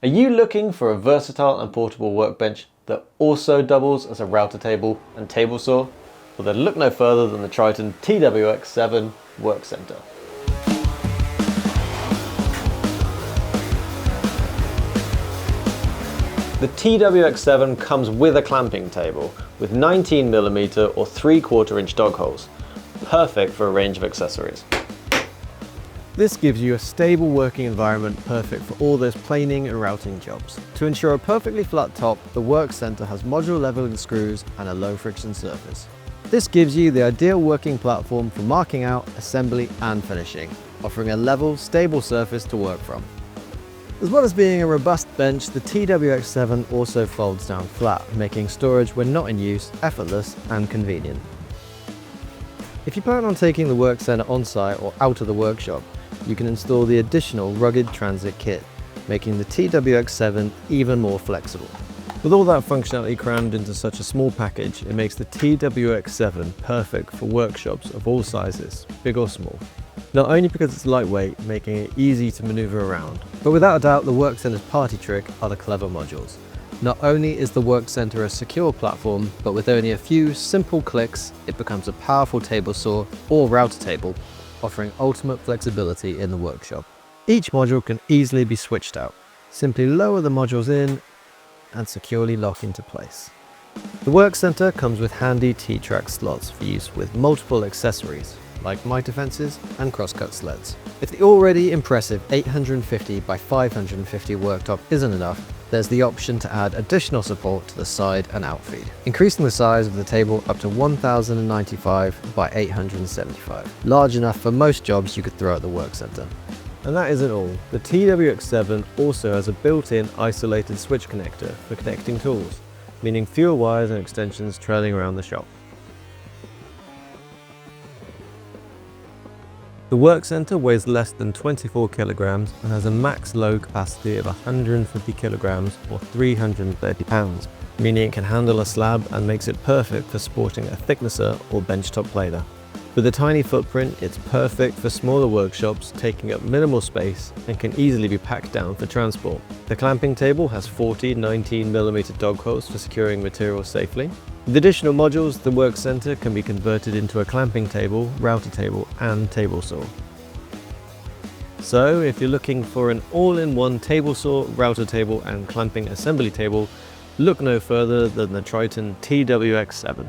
Are you looking for a versatile and portable workbench that also doubles as a router table and table saw? Well, then look no further than the Triton TWX7 Workcentre. The TWX7 comes with a clamping table with 19mm or 3/4 inch dog holes, perfect for a range of accessories. This gives you a stable working environment perfect for all those planing and routing jobs. To ensure a perfectly flat top, the Workcentre has modular leveling screws and a low friction surface. This gives you the ideal working platform for marking out, assembly and finishing, offering a level, stable surface to work from. As well as being a robust bench, the TWX7 also folds down flat, making storage when not in use effortless and convenient. If you plan on taking the Workcentre on-site or out of the workshop, you can install the additional rugged transit kit, making the TWX7 even more flexible. With all that functionality crammed into such a small package, it makes the TWX7 perfect for workshops of all sizes, big or small. Not only because it's lightweight, making it easy to maneuver around, but without a doubt the Workcentre's party trick are the clever modules. Not only is the Workcentre a secure platform, but with only a few simple clicks, it becomes a powerful table saw or router table, offering ultimate flexibility in the workshop. Each module can easily be switched out. Simply lower the modules in and securely lock into place. The Workcentre comes with handy T-track slots for use with multiple accessories, like mitre fences and crosscut sleds. If the already impressive 850 by 550 worktop isn't enough, there's the option to add additional support to the side and outfeed, increasing the size of the table up to 1095 by 875, large enough for most jobs you could throw at the Workcentre. And that isn't all. The TWX7 also has a built-in isolated switch connector for connecting tools, meaning fewer wires and extensions trailing around the shop. The Workcentre weighs less than 24 kilograms and has a max load capacity of 150 kilograms or 330 pounds, meaning it can handle a slab and makes it perfect for sporting a thicknesser or benchtop planer. With a tiny footprint, it's perfect for smaller workshops, taking up minimal space and can easily be packed down for transport. The clamping table has 40 19mm dog holes for securing materials safely. With additional modules, the Workcentre can be converted into a clamping table, router table and table saw. So if you're looking for an all-in-one table saw, router table and clamping assembly table, look no further than the Triton TWX7.